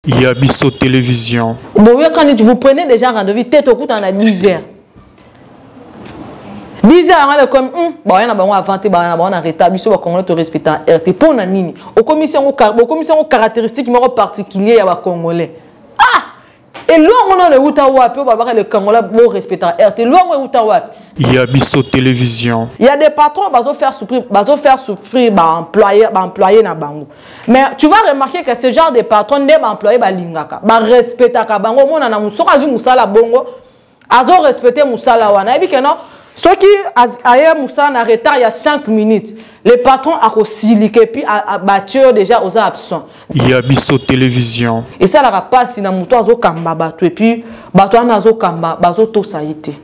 Yabiso Télévision. Bon, quand vous prenez déjà rendez-vous, tête au coup dans la 10 heures. 10 heures, comme, bon, il y a un avanté, on a rétabli sur le Congolais de respecter RT. Pour la nini, aux commissions caractéristiques particulières, il y a Congolais. Et là, on a le Outaouapi, on va voir le Congolais pour respecter RT. Là, on a Outaouapi. Yabiso Télévision. Il y a des patrons qui vont faire souffrir employés na bango. Mais tu vas remarquer que ce genre de patrons, des employés lingaka, respecter bango, mon na musoka zu musala bongo, azo respecter musala wana. Et puis que non, ceux qui ailleurs musala na retard il y a 5 minutes. Les patrons ont siliqué puis à battre déjà aux absents. Yabiso Télévision. Et ça la passe si na muto azo kamba bato et puis bato na azo kamba bazo to saïté.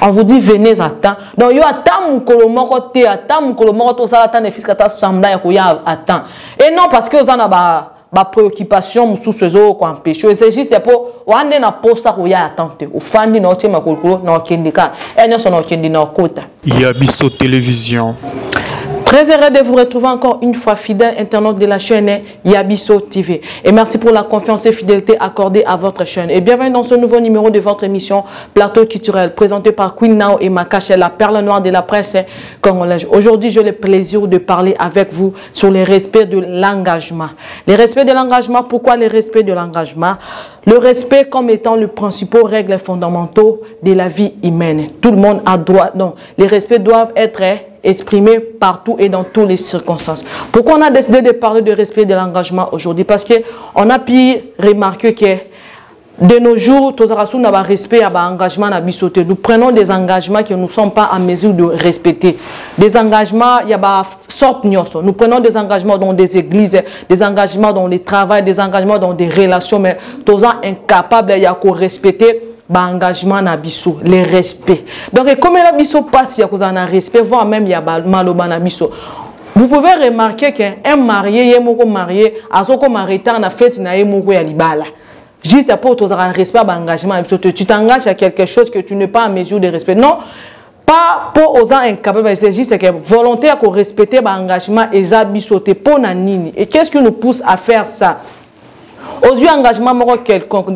On vous dit venez à temps. Donc il y a tant mukolo moko te, tant mukolo moko to sala tant de fils kata sambla ya koya à temps. Et non parce que vous en a ba préoccupation sous ce zo ko empêcher. C'est juste pour wande na posa koya attente. Au fandi na otima kokolo na okendika. Et non son okendi na kota. Yabiso Télévision. Très heureux de vous retrouver encore une fois, fidèle internaute de la chaîne Yabiso TV. Et merci pour la confiance et fidélité accordée à votre chaîne. Et bienvenue dans ce nouveau numéro de votre émission Plateau culturel, présenté par Queen Nao et Makache, la perle noire de la presse congolaise. Aujourd'hui, j'ai le plaisir de parler avec vous sur le respect de l'engagement. Le respect de l'engagement, pourquoi le respect de l'engagement? Le respect comme étant le principal règle fondamentaux de la vie humaine. Tout le monde a droit. Donc, les respects doivent être exprimé partout et dans toutes les circonstances. Pourquoi on a décidé de parler de respect de l'engagement aujourd'hui? Parce qu'on a pu remarquer que de nos jours, nous avons respect à l'engagement. Nous prenons des engagements que nous ne sommes pas en mesure de respecter. Des engagements, il y a sorte. Nous prenons des engagements dans des églises, des engagements dans les travails, des engagements dans des relations, mais nous sommes incapables de respecter engagement na biso, le respect. Donc comme la biso passe, il y a un respect, voire même il y a maloba na biso. Vous pouvez remarquer qu'un marié, yemoko marié, azoko maritan na fête na yemoko ya libala. Juste pour tous un respect engagement, tu t'engages à quelque chose que tu n'es pas en mesure de respecter. Non, pas pour aux gens incapables, c'est juste que volonté à respecter l'engagement et zabisoté pour nanini. Et qu'est-ce qui nous pousse à faire ça? Aux yeux engagement quelconque,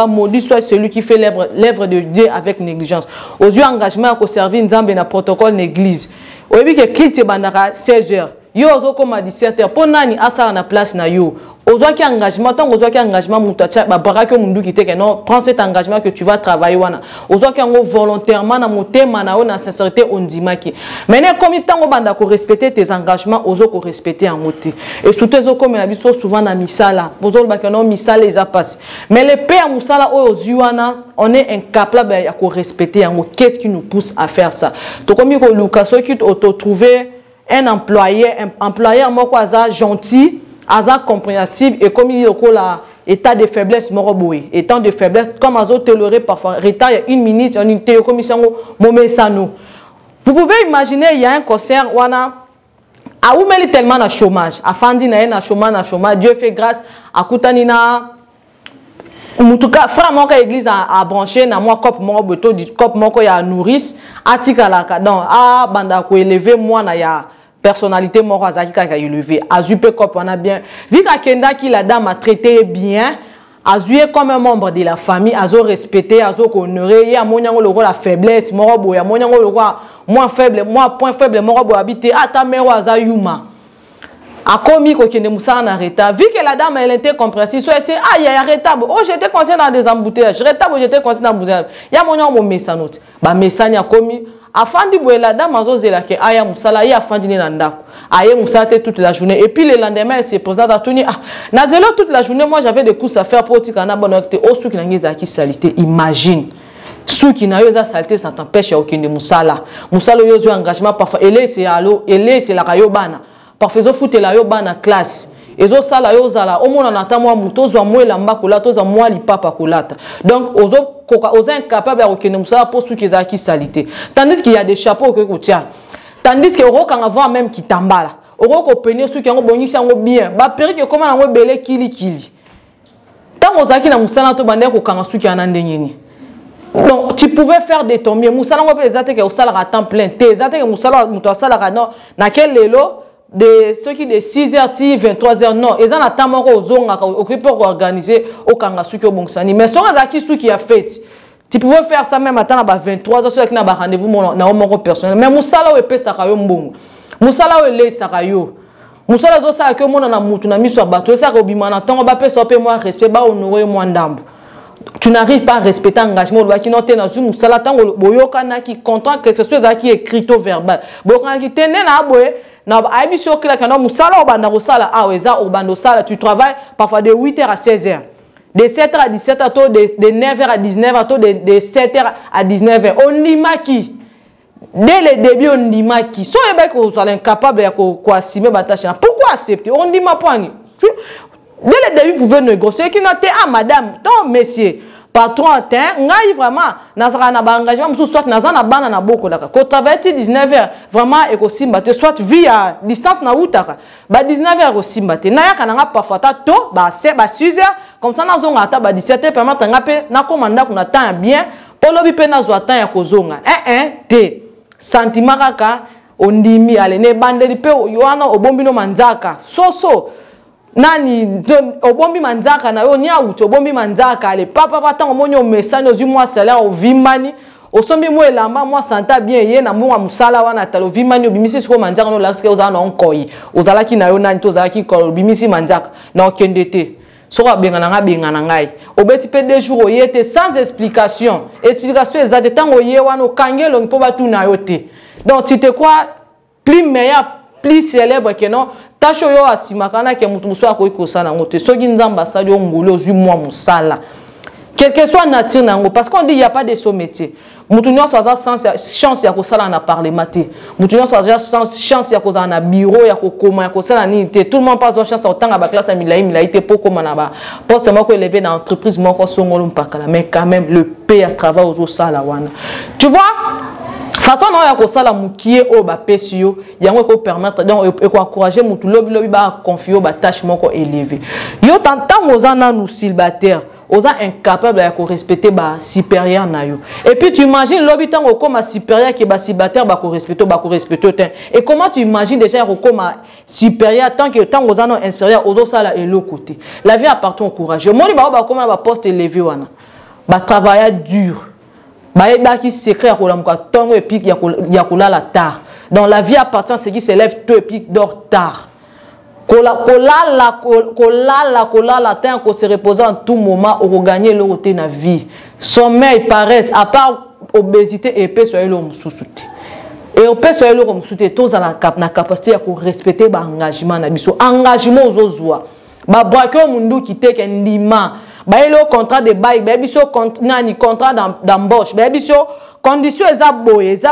maudit soit celui qui fait l'œuvre de Dieu avec négligence. Aux yeux engagement qu'on servir Nzambe na protocole l'église. Au début que quitte bandara 16h. Yo ozo comme à 17h. Pour nani asala na place na yo. Aux yeux engagement, tant aux yeux engagement mutacha ba baraka mundu qui te que non, prends cet engagement que tu vas travailler wana. Aux yeux volontairement na motema na na sincérité on dimaki. Maintenant comme tant banda ko respecter tes engagements, aux yeux ko respecter en moté. Et sous tes comme la biso souvent na misala. Bozol ba que non misala les a passé. Mais les pères musala aux yeux wana, on est incapable à ko respecter en mot. Qu'est-ce qui nous pousse à faire ça? To comme ko Lucas qui auto trouver un employé en mot gentil, hasard compréhensif et comme il y a état de faiblesse moroboui, état de faiblesse comme azo toléré parfois retard il y a une minute en une télécommission momesano. Vous pouvez imaginer il y a un concert wana a où mêler tellement na chômage, a fandi na chômage, Dieu fait grâce à Kutanina. En tout cas, frère mon église a branché na moi cop mon beto du cop mon ko ya nourrice atika la donc a banda ko élever moi na ya personnalité mon azaki ka élevé azupe cop on a bien vu ka kenda qui la dame a traité bien azué comme un membre de la famille azo respecté azo honoré ya monyango le la faiblesse mon robo ya monyango le moins faible moi point faible mon robo habité ata mewa azayuma. A commis que Moussa na retard. Vu que la dame elle était compréhensive, so elle s'est il y a retard. Oh j'étais coincé dans des embouteillages. Retard j'étais coincé dans des embouteillages. Il y a mon messanote. Ba message a commis. Afin de la dame azo zela ke aya Moussa la ya afin dîner na ndako. Aya Moussa toute la journée et puis le lendemain elle s'est présente à Tony. Na zelo toute la journée moi j'avais des courses à faire pour tikana bonacte au sou qui n'angeza qui salité. Imagine. Ceux qui n'ont pas saleté ça t'empêche à aucun de Moussa là. Moussa le yo engagement parfois elle c'est allo, elle c'est la kayobana. Parfois, ils foutent la yoba na classe. Ils ont ça la yozala. Au moins, on entend moi muto zo moi lamba kolata zo moi li papa kolata. Donc, aux incapables à reconnaître ça pour ceux qui ont qui salité. Tandis qu'il y a des chapeaux que tu tiens. Tandis que au quand avant même qui tambala. Au qu'on peine ceux qui ont boni ça bien. Ba péri que comment on belé kili. Tant aux aki na musala to bande ko kanga ceux qui en andengeni. Donc, tu pouvais faire des tombes. Musala on peut exacter que au salaire à temps plein. T'es exacter que musala muto salaire non. Na quel lelo de ceux qui de 6h 23h non ils ont attend ko zonga occupé pour organiser au kanga suki au bongsani mais so azaki suki a fait tu pouvais faire ça même attendre à 23h sur qui na ba rendez-vous na mon personnel mais musala o epesa ka yo mbongo musala o ele saka yo musala zo sala ke mona na mutu na miso bato ça ko bimana tango ba pesa pe moi respect ba honorer moi ndambo tu n'arrives pas à respecter l'engagement de qui noté dans une musala tango boyoka na qui content que ce soit ça qui écrit au verbal boyoka qui tenait na boye na abiso kila kana musala obanda ko sala aweza obanda sala tu travailles parfois de 8h à 16h de 7h à 17h de 9h à 19h de 7h à 19h on dit qui dès le début on dit qui so le bec vous êtes incapable de ko assumer ba tâche pourquoi accepter on dit ma point dès le début vous pouvez négocier qui noté ah madame non monsieur patron atteint ngai vraiment nazara na ba engagement musu soit nazana bana na boko daka ko travailler 19h vraiment et ko simbate soit via distance na utaka ba 19h ko simbate na yaka na parfois ta to ba 6h comme ça nazonga ata ba 17h permettre ngape na commanda kuna temps bien olobi pe na zo temps ya kozonga te sentiment kaka ondimi ale ne bandeli pe yoana obombino manzaka so nani obombi manzaka na yo nya uto obombi manzaka ale papa tango monyo mesano zu moi salaire o vimani osombi mo elamba moi santa bien ye na monga musala wana talo vimani obimisi siko manzaka no laske ozala na onkoyi ozalaki na yo nani to ozalaki ko obimisi manzaka na okendete soko bengana ngai obeti pe 2 jours oyete sans explication ezate tango ye wana okangelo mpo batu na yo te donc tu te crois plus meilleur plus célèbre que non tacho yo asimakana ke mutu muso akoyi kosala ngote soki nzamba sali yo ngolo ozwi mwa musala quel que soit nature nango parce qu'on dit il y a pas de ce métier mutu nyonso aza chance ya kosala na parlement te mutu nyonso aza chance ya kozala na bureau ya kokoma ya kosala nini te tout le monde passe chance ya kotanga ba classe ya milai te po koma na ba poste moko élevé dans entreprise moko songolo mpakala mais quand même le paye à travail aux sala wana tu vois façon non ya kosala mukie o ba pesio yango ko permettre donc e ko encourager mutu lobi ba confier ba tâche moko élevé yo tantam ozana nous célibataire oza incapable de respecter ba supérieur na yo et puis tu imagines lobi tango comme supérieur qui ba célibataire ba ko respecter et comment tu imagines déjà comme supérieur tant que tango ozana inférieur ozo sala et l'autre côté la vie appartient au courage moni ba comme ba poste élevé wana ba travailler dur ba qui secret ko lamuka tongo et puis ya kolala tard dans la vie appartient ce qui se lève tôt et puis dort tard kolala tant qu'on se reposer en tout moment ou gagner le côté na vie sommeil paresse à part obésité et pe soyez le mususuti et on peut soyez le mususuti tous à la capacité à respecter ba engagement na biso engagement ozozwa ba braquer mundu qui te kendima ba le contrat de bail ba biso contrat d'embauche ba biso condition ezaboye dès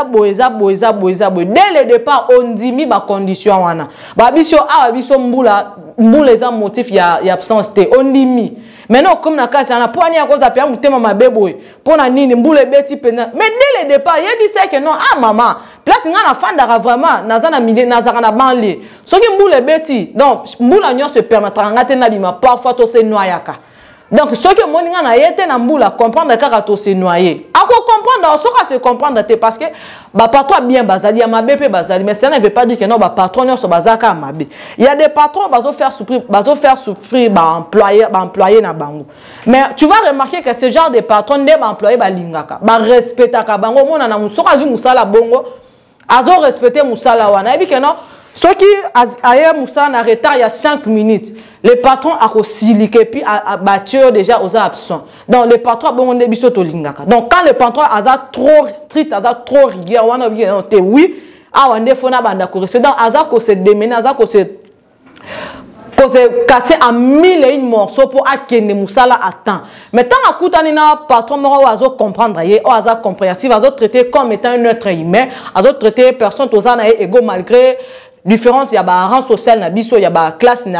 le départ on dimi ba condition wana ba biso biso mbula eza motif ya absence te on dimi maintenant comme na kati na po ani akoza pe mutema mabeboye pona nini mbula beti pena mais dès le départ il dit c'est que non maman place nga na fandaka vraiment nazana milieu nazaka na banlieue soki mbula beti donc mbula nyo se permettra ngate na bima parfois to se noyaka donc ce que mon na yete na mbula comprendre kaka to se noyer ako comprendre so ka se comprendre te parce que ba patron bien bazali ya mabe pe bazali mais ça ne veut pas dire que non ba patron nyo so bazaka mabe il y a des patrons bazo faire souffrir ba employé na bango mais tu vas remarquer que ce genre de patron de ba employé ba lingaka ba respectaka bango mona na musoka zu musala bongo azo respecter musala wana et puis que non ceux qui ailleurs musala na retard il y a 5 minutes les patrons a silike puis a battu déjà aux absents donc les patrons bon on biso to lingaka donc quand le patron a trop strict a trop rigueur wana bien oui wande fona banda ko respect donc aza ko se démener aza ko se casser en 1001 morceaux pour akende musala à temps mais tant akutani na patron moko azo comprendre ye o aza compréhensif azo traiter comme étant un être humain azo traiter personne tozana ego malgré différence, il y a un rang social, il y a une classe, il y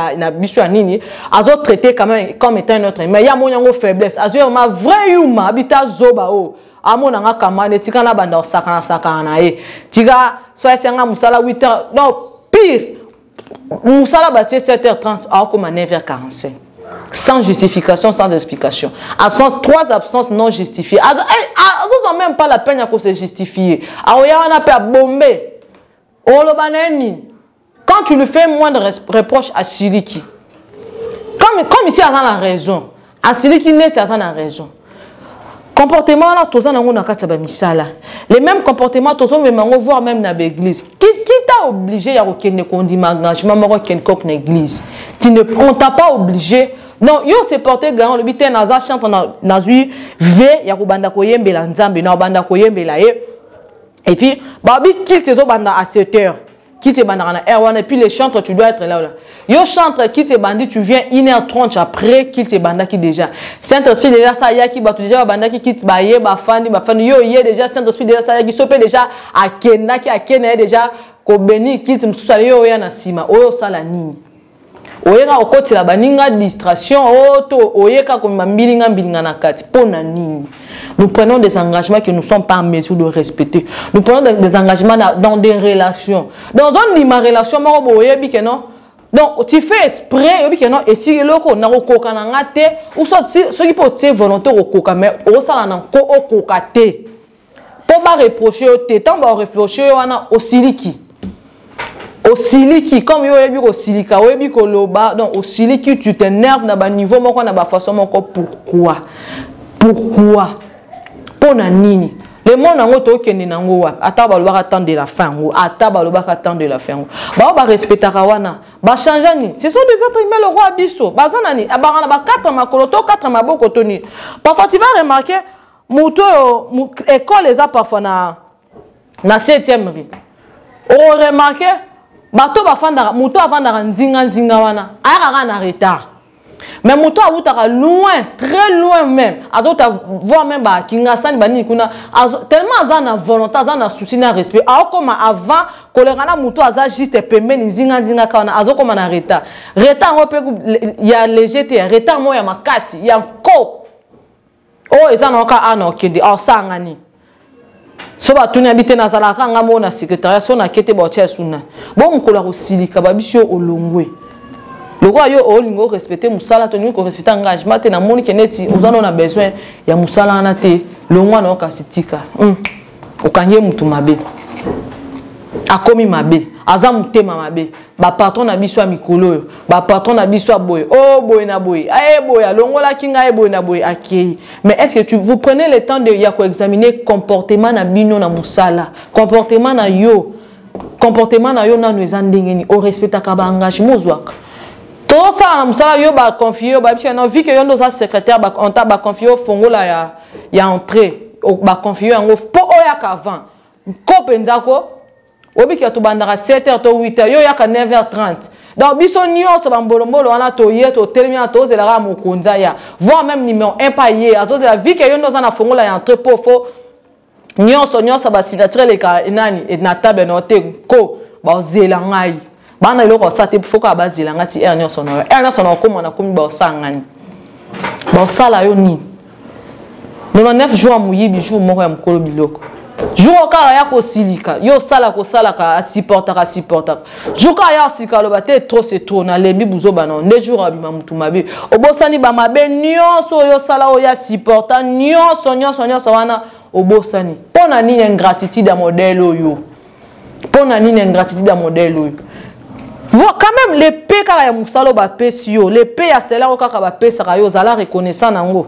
a nini. Azo traité quand même comme étant notre. Mais il y a mon faiblesse. Azo ma vrai humain habita zoba o. Amo nanga kamane tika na banda sakana e. Tika soit senga musala 8h. Donc pire musala bâti 7h30 alors comme à 9h45. Sans justification, sans explication. Absence 3 absences non justifiées. Azo ont même pas la peine à se justifier. Aoya on a pas bomber. On le banani. Quand quand tu lui fais moins de reproches à Siliki, comme ici, il a la raison. À Siliki, il a la raison. Comportement là, tous les mêmes comportements, tous on voir même dans l'église. Qui t'a obligé à reconnaître engagement dans l'église? On t'a pas obligé. Non, yo se porter grand le bité naza chante na zui ve ya kubanda koyembe la nzambe na banda koyembe la e. Et puis babi quitte zo banda à 7h. Quitte banda na R1 et puis les chantres tu dois être là. Yo chantre quitte bandi tu viens 1h30 après quitte banda qui déjà. Saint-Esprit déjà ça ya qui batu déjà banda qui quitte baye ba fandi yo yé déjà Saint-Esprit déjà ça ya qui sope déjà à kena qui a kena déjà ko béni quitte msusala yo ya na sima oyo sala nini. Oyeka okoti la baninga distraction oto oyeka comme mbilinga na kati pona nini. Nous prenons des engagements que nous ne sommes pas en mesure de respecter. Nous prenons des engagements dans des relations. Dans une relation donc tu fais esprit et si loko na koka na ngate ou ceux qui peuvent être volontaire koka mais o sala na ko koka te. Pour ba reprocher te tant ba reprocher wana osiliki. Osiliki comme yo yebi ko silika yebi ko loba donc osiliki tu t'énerves na ba niveau moko na ba façon moko pourquoi pona nini le monde nango to kende nango wa ata ba loba attendre la fin ngo ata ba loba attendre la fin ba respecter wana ba changer ni ce sont des êtres humains le roi biso bazana ni abana ba 4 makolo to 4 maboko to ni parfois tu vas remarquer muto école les a parfois na 7e rue on remarquer bato bafanda muto avanda nzinga wana ayaka na retard mais muto awutaka loin très loin même azota voir même ba kinga sani bani kuna tellement azana volonté azana souci na respect comme avant kolengana muto aza juste pembeni nzinga kana azokoma na retard il y a légèreté retard mo ya makasi ya ko oh ezana ka ana okende sangani so ba tunya bité na zala kanga mo na secrétariat so na kete ba tia suna bon mukola ko silika babisio olongwe le roi yo olingo respecter musala to ko respecter engagement te na moni keneti ozana na besoin ya musala na te longwa na okasitika okanye mutu mabe akomi mabe aza mutema mabe ba patron na biso mikolo ba patron na biso boy oh boy na boy aye boy alongola kinga boy na boy akei mais est-ce que vous prenez le temps de ya ko examiner comportement na bino na musala comportement na yo na nous ndengeni o respectaka ba engagement zwaka to ça na musala yo ba confier ba biso na vie que yo ndo sa secrétaire ba on ta ba confier fongola ya entrée ba confier yango po oya kavant ko penzako obi ki atubandaka 7h to 8h yo yaka 9h30 donc biso nyonso bambolombolo wana to ye to telemi to zelaka mokonza ya voir même numéro 1 pa ye azozela vie que yo ndoza na fongola ya entrée po fo nyonso ba signature le ka nani et na table no te ko ba zela ngai bana iloko sa te fo ka ba zela ngati nyonso no koma na komi ba sangani ba sala yo ni 99 jours muyibi jour moko ya mukolo biloko jour ka ya ko silika yo sala ko sala ka supportaka jour ka ya sika lo bate trop c'est trop na lembi buzo bana ne jour abima mutu mabe obosani ba mabe nyonso yo sala o ya supporta nyonso wana obosani pona nini ingratitude à modèle oyo pona nini ingratitude à modèle oyo quand même les paix ka ya musalo ba pesi yo les paix ya cela o kaka ba pesa ka yo zala reconnaissant nango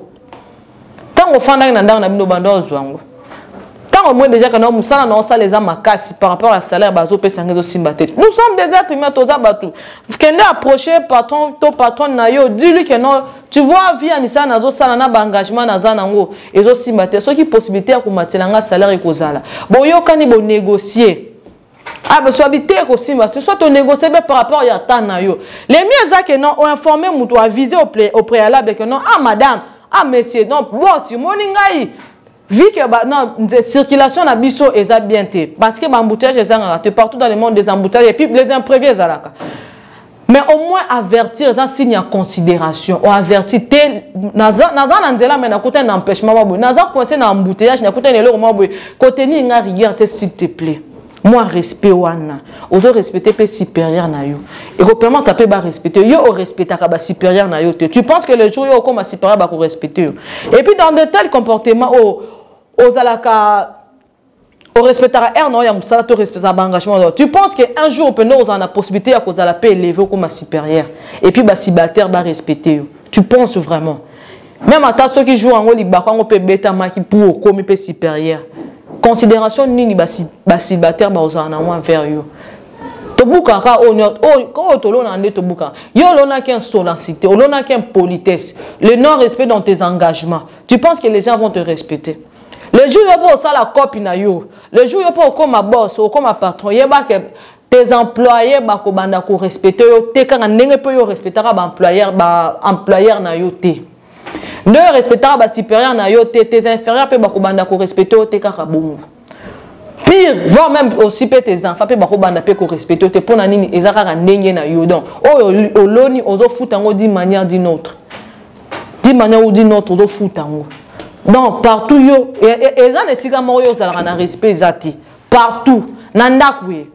tango fanda na ndanga na bino bando zwango. Quand au moins déjà quand on sala na sala les amakasi par rapport à salaire bazo pesa ngezo simbaté. Nous sommes des êtres humains toza batu. Kende approcher patron na yo dis-lui que non tu vois via nisa nazo sala na ba engagement na za nango ezo simbaté so ki possibilité ya komatela nga salaire ekozala. Bo yo kani bo négocier. Ah ben soit habité ko simbaté soit on négocier par rapport ya ta na yo. Les mieux ça que non on informer mutu aviser au préalable que non ah madame ah monsieur non boss moningai vu que non circulation na biso eza bien té parce que l'embouteillage est raté partout dans le monde des embouteillages et puis les imprévus ezalaka mais au moins avertir ça signe en considération on avertit té naza nzela mais na côté un empêchement mabo naza coincé na embouteillage na côté eloko mabo côté ni nga rigueur s'il te plaît moi respect wana ozo respecter pe supérieur na yo et ko permettre pe ba respecter yo o respectaka ba supérieur na yo tu penses que le jour yo comme supérieur ba ko respecter et puis dans de tels comportements ozalaka On respectera R, non, il y a Moussala, tu respecteras l'engagement. Tu penses qu'un jour, on a la possibilité à cause de la paix élevée comme un supérieur. Et puis, si bataire va respecter. Tu penses vraiment. Même à ceux qui jouent en haut, on peut bêta maki pour comme un supérieur. Considération ni si bataire va envers eux. Tobuka ka quand tolona ande tobuka yo lona qui en solennité lona qui en politesse le non respect dans tes engagements tu penses que les gens vont te respecter le jour où ça la copie na yo le jour où comme ma boss ou comme ma patron yeba que tes employés ba ko banda ko respecter yo te ka ndenge pe yo respectera ba employeur na yo te ne respectera ba supérieur na yo te tes inférieurs pe ba ko banda ko respecter yo te ka bongo. Pire, voire même aussi tes enfants, pe bako banda pe ko respecter te pona nini ezaka ka ndenge na yo donc o loni ozo futango d'une manière d'une autre. D'une manière ou d'une autre ozo futango. Donc partout yo eza ne sika mo yo zala na respect zati. Partout na ndaku ye.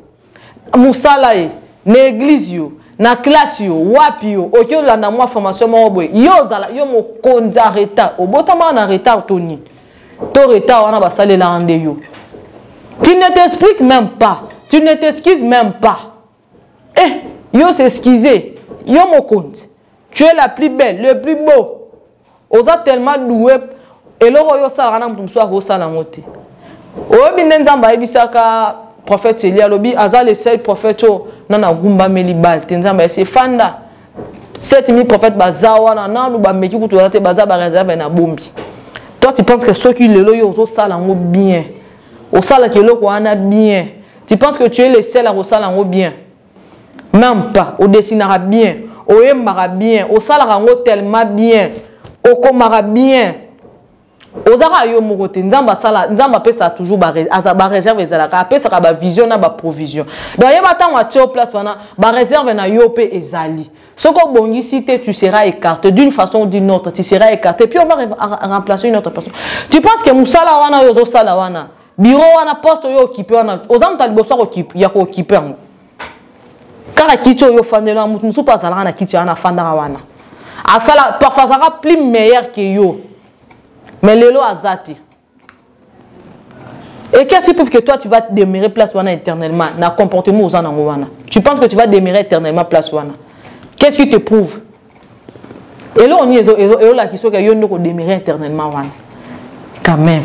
Musala ye, na église yo, na classe yo, wapi yo, okyo la na moi formation mo boy. Yo zala yo mo konza retard. Obotama na retard toni. To retard wana ba sale la rende yo. Tu ne t'expliques même pas. Tu ne t'excuses même pas. Eh, yo s'excuser. Yo mon compte. Tu es la plus belle, le plus beau. Oza tellement doué. Et le royo sarana mtumswa ko sala mote. O binenzamba ebisaka prophète Elia lobi azal le seul prophète nana gumba melibal. Tenzamba c'est fanda. 7000 prophètes bazawa na nu ba meki kutu te baza ba réserve na bombi. Toi tu penses que ceux qui le loyo zo sala ngo bien. Au salaire qui est bien. Tu penses que tu es le seul à au salaire bien? Même pas. Au dessinera bien. Au aimera bien. Au salaire tellement bien. Au comara bien. Aux arayo mokote. Nzamba sala. Nzamba pe ça toujours ba réserve ezalaka. Pe ça ba vision na ba provision. Donc yeba tant wa tio place wana ba réserve na yo pe ezali. Ce qu'on bongi si tu seras écarté d'une façon ou d'une autre. Tu seras écarté. Puis on va remplacer une autre personne. Tu penses que musala wana yozo sala wana bureau wana poste yo occupé wana ozam taliboso occupé ya ko occupé ngo kaka kitio yo fandela mutu musu pas ala na kitio ana fandara wana asala parfois ça sera plus meilleur que yo mais lelo azati et qu'est-ce qui prouve que toi tu vas demeurer place wana éternellement na comportement ozana wana tu penses que tu vas demeurer éternellement place wana qu'est-ce qui te prouve et là on y est la question que yo ndoko demeurer éternellement wana quand même.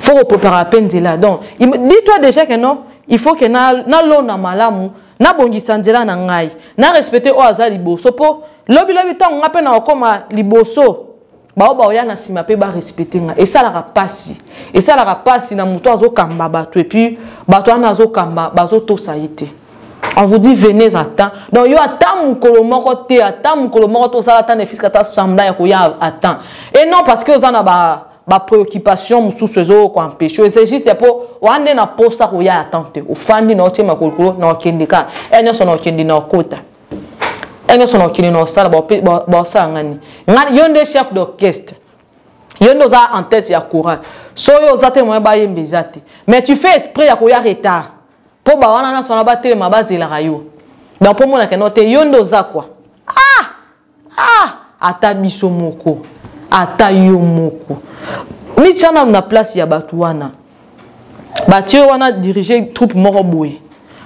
Il faut préparer à peine de là. Donc, dis-toi déjà que non, il faut que na lona malamu, na bongi sanzela na ngai, na respecter o aza liboso po, lobi tant on appelle na okoma liboso, ba oya na sima pe ba respecter nga. Et ça la rapasi. Et ça la rapasi na muto azo kamba bato et puis bato ana azo kamba bazo to saïté. On vous dit venez à temps. Donc yo attend mukolo moko te, attend mukolo moko to sala tan effiska ta sambla ya ko ya attend. Et non parce que ozana ba préoccupation sous ce jour quoi empêcher c'est juste pour wande na posa ko ya attente o fandi na otima kokolo na okendika enyo so na okendi na okota enyo so na okini na sala ba sa ngani yonde chef d'orchestre yondo za en tête ya courant so yo za te mo ba yembezate mais tu fais esprit ya ko ya retard po ba wana na so na ba tele mabazela rayo donc pour mona ke note yondo za quoi ata biso moko ata yo moko ni chana na place ya batu wana batu wana diriger troupe moko boye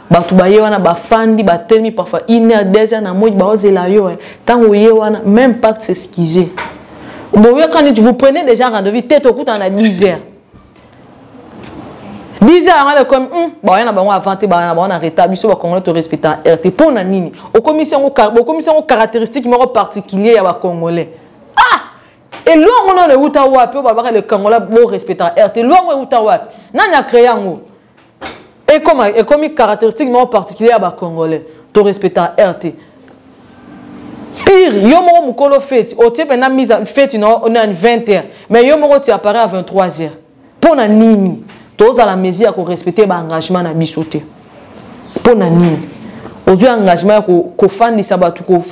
batu baye wana bafandi batemi parfois 1 heure 2 heures na moi baozela yo tango ye wana même pas s'excuser boye quand vous prenez déjà rendez-vous tête au coup en 10 heures 10 heures on comme ba yana bango avanter ba na retard biso ba congolais to respecter RT pour na nini au commission caractéristique moko particulier ya ba congolais. Et loin on a uta wapi ba le Congolais bon respecter RT loin on uta wapi nanya créer ngo et comme caractéristique particulière ba congolais to respecter RT pire yo mo mukolo fête o te na mise fête on a une 20h mais yo mo ti apparaît à 23h pour na nini to za la mesure ko respecter ba engagement na bisoté pour na nini aujourd'hui engagement ko fandi sabatu ko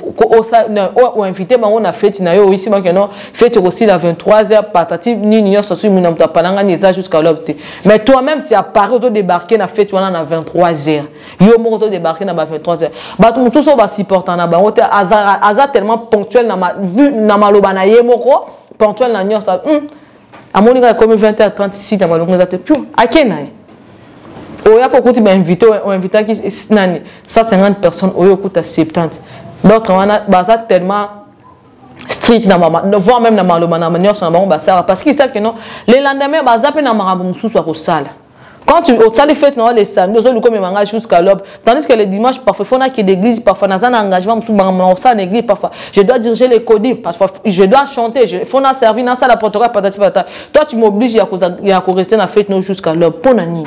invité bango na fête na yo ici bango non fête aussi à 23h patati ni nyo sosu muna mta palanga ni ça jusqu'à l'opte mais toi même tu apparais au débarquer na fête wana na 23h yo mo to débarquer na 23h batu mutu so ba supporter na bango te aza tellement ponctuel na vu na maloba na ye moko ponctuel na nyo ça amonika comme 20h36 na malonga te plus akena il y a beaucoup de invités qui 150 personnes, il y a 70. D'autres, on a tellement strict, voire même dans la manière parce qu'ils savent que non, les lendemains, ils ont au salle. Quand tu as les fêtes, les samedis, ils ont jusqu'à l'aube. Tandis que les dimanches, parfois, il y a des églises, parfois, il y a un engagement, l'église, parfois. Je dois diriger les codis, parfois, je dois chanter, il faut servir dans la porte-parole, patati patata. Toi, tu m'obliges à rester dans la fête jusqu'à l'aube. Pour nani.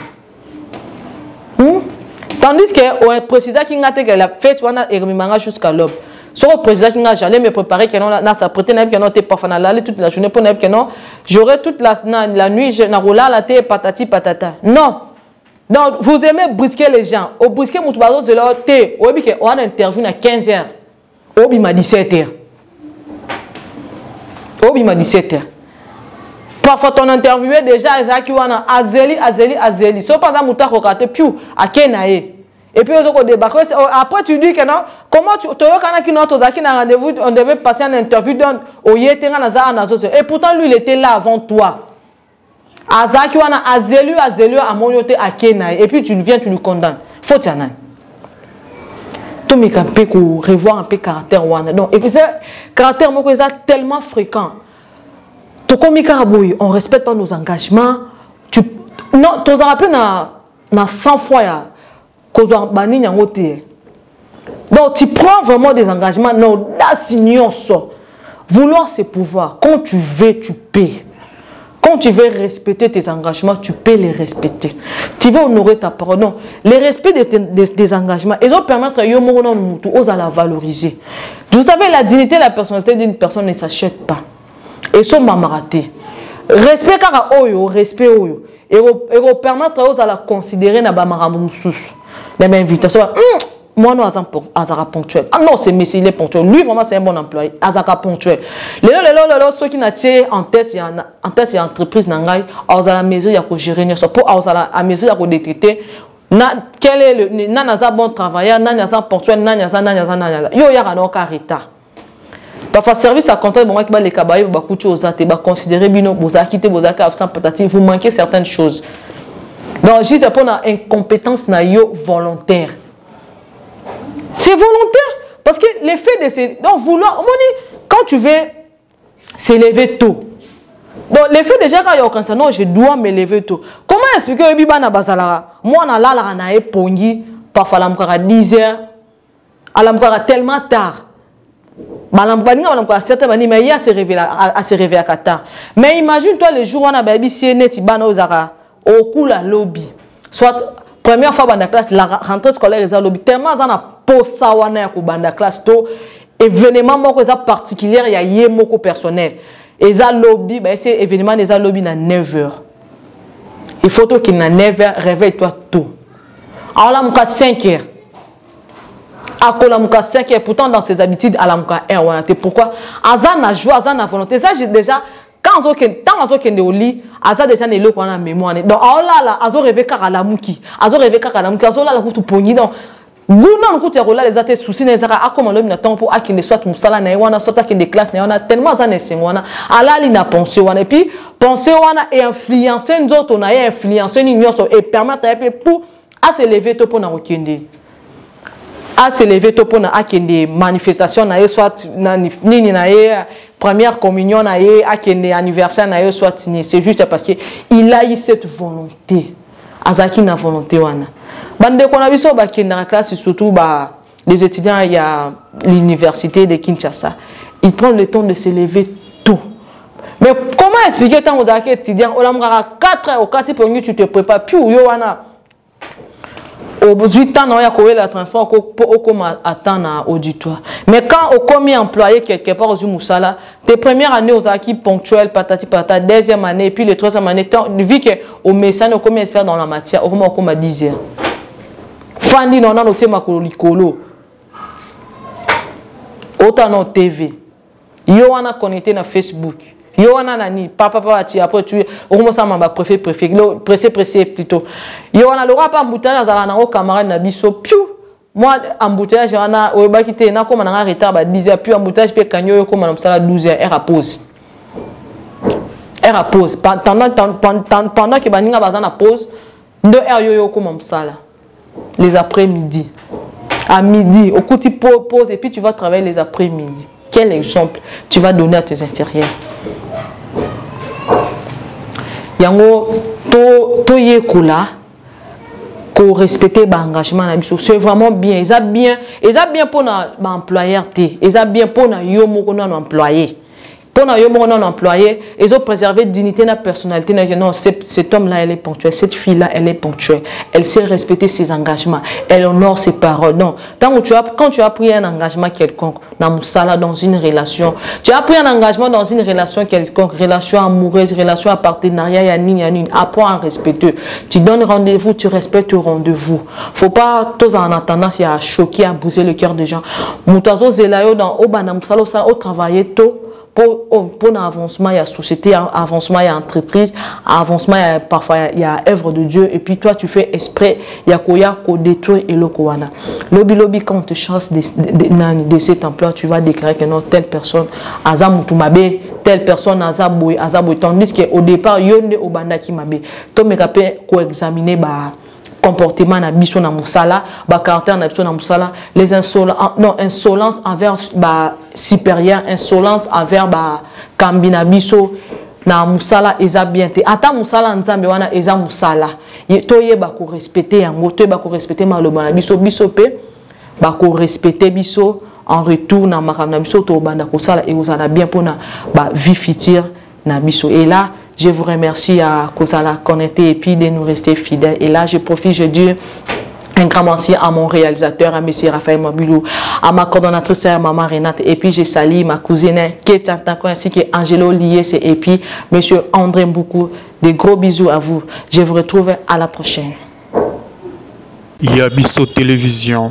Tandis que, précise qu'il y a la fête, on a jusqu'à l'aube. Si on précise qu'il j'allais me préparer, que non, s'apprêter, que non, t'es parfois aller toute la journée pour que non, j'aurai toute la nuit, je n'aurai la thé, patati patata. Non. Donc, vous aimez brusquer les gens. Au brusquer, mon tobazo, c'est leur thé. On a une interview à 15h. Au m'a 17h. Au m'a 17h. Parfois, ton interview est déjà Ezaki Wana, Azeli. Sauf pas ça, Mouta Rokate, puis à Kenae. Et puis, après, tu dis que non, comment tu as un rendez-vous, on devait passer un interview au Yétenga Nazar Nazo. Et pourtant, lui, il était là avant toi. Azaki wana azelu à monyote à Kenae. Et puis, tu viens, tu lui condamnes. Faut t'y en aller. Tout le monde peut revoir un peu le caractère wana. Donc, et que ce caractère est tellement fréquent. On respecte pas nos engagements. Non, tu as rappelé dans 100 fois. Donc tu prends vraiment des engagements. Non, vouloir ses pouvoirs. Quand tu veux, tu paies. Quand tu veux respecter tes engagements, tu peux les respecter. Tu veux honorer ta parole. Non, le respect des engagements, ils ont permis à la valoriser. Vous savez, la dignité et la personnalité d'une personne ne s'achètent pas. Ils sont mamaratés. Respect car oyo, respect oyo. Et vous permettre à la considérer na bamaramou sous. Les invitations. Moi, non, Azara ponctuel. Ah non, c'est Messi, il est ponctuel. Lui, vraiment, c'est un bon employé. Azara ponctuel. Ceux qui n'ont en tête, il y a entreprise, Azara mesure, il y a gérer, pour Azara mesure, il y a détecter. Quel est le. Nanaza bon travailleur, Nanaza ponctuel, Nanaza. Yo, il y a un carita. Parfois, service à contrôle, bon, les cabayes, considérer, vous manquez certaines choses. Donc, juste pour une incompétence volontaire. C'est volontaire. Parce que l'effet de ces. Donc, vouloir. Quand tu veux s'élever tôt. Donc, l'effet déjà, quand il y a aucun ça, non, je dois me lever tôt. Comment expliquer que Bibana Bazalara? Moi, on a là, on a épongi. Parfois, on a 10 heures. On a tellement tard. Mais il y a se réveiller à Qatar. Mais imagine-toi le jour où on a baby si net au coup la lobby. Soit première fois dans la classe, la rentrée scolaire est à lobby. Tellement on a posé dans la classe to événement particulier, il y a yémoko personnel. Et ça lobby, c'est événement des lobby à 9h. Il faut qu'il à 9h, réveille-toi tôt. Alors là, 5h. À Kolamuka 5 et pourtant dans ses habitudes à la Muka 1. Pourquoi Azan a joué, Azan a volonté. Ça, j'ai déjà, quand on est au lit, Azan déjà n'est là qu'on a mémoire. Donc, là, Azan rêvé car à la Muki. Azan rêvé car à la Muki. Azan là, la pogni. Donc, Gounan coup de les athées soucis, les ara à comment l'homme n'attend pour à qui ne soit Moussala, n'a soit qui des classes, n'a tellement Azan et Singwana. À la ligne à penser, et puis, penser, et influencer, nous autres, on a influencé, et permettre pour à se lever pour n'a aucun à se lever pour des manifestations, soit première communion, anniversaire, soit c'est juste parce qu'il a eu cette volonté. Azaki na volonté wana. Bande qu'on a vu ça dans la classe, surtout les étudiants, il y a l'université de Kinshasa. Ils prennent le temps de se lever tôt. Mais comment expliquer tant aux étudiants, on a 4 heures au 4 pour tu te prépares, puis où wana. Au 8 ans, on a le transport pour attendre l'auditoire. Mais quand on commis employé quelque part au Moussala, tes premières années aux acquis ponctuels, patati patata, deuxième année, et puis les troisième année, vu qu'au message, on commis expert dans la matière, au moment où on a 10 heures. Fandi, on a noté ma colo. Autant dans TV. Yo, on a connecté dans Facebook. Yo on a nani papa après tu on ça m'a pressé plutôt yo on a le roi pas embouteillage à la camarade na biso piou moi embouteillage on a au ba kité na comme on a retard ba 10h puis embouteillage puis kanyo yo comme on ça 12h elle repose pendant que baninga bazana pause Ndo yo comme ça là. Les après-midi. À midi, au coup tu poses et puis tu vas travailler les après-midi. Quel exemple tu vas donner à tes inférieurs? Yango to yekola ko respecter ba engagement na biso, c'est vraiment bien. Ils a bien pour na ba employeur té, ils a bien pour na yo moko na employé. Pour na yo moko na employé, ils ont préservé dignité na personnalité. Non, cet homme là elle est ponctuel, cette fille là elle est ponctuelle. Elle sait respecter ses engagements, elle honore ses paroles. Non, quand tu as pris un engagement quelconque dans musala, dans une relation, tu as pris un engagement dans une relation quelconque, relation amoureuse, relation à partenariat, yanine, apprends à respecter. Tu donnes rendez-vous, tu respectes le rendez-vous. Faut pas tous en attendant à choquer, à briser le cœur des gens. Moutazo zelayo dans obana musala au travailler tôt. Pour l'avancement, il y a société, avancement, il y a entreprise, avancement, parfois il y a œuvre de Dieu, et puis toi tu fais esprit, il y a koya ko détruire et le koana. Lobby, quand on te chasse de cet emploi, tu vas déclarer que non, telle personne, azamutumabe, telle personne, azaboui, tandis qu'au départ, yonde obanda ki mabe. To me kapé ko examiner ba comportement na biso na musala, ba caractère na biso na musala, les insolence envers ba supérieur, insolence envers ba kambina biso na musala eza bien te. Ata musala nzambe wana eza musala. To ye ba ko respecter yango, to ye ba ko respecter maloba na biso pe ba ko respecter biso en retour na makambo na biso to banda ko sala et ozala bien pona ba vie future na biso. Et là je vous remercie à Kozala Connecté et puis de nous rester fidèles. Et là, je profite, je dis un grand merci à mon réalisateur, à M. Raphaël Mabilou, à ma coordonnatrice, à Maman Renate, et puis je salue ma cousine qui est ainsi que Angelo Lies, et puis M. André Mboukou. Des gros bisous à vous. Je vous retrouve à la prochaine. Yabiso Télévision.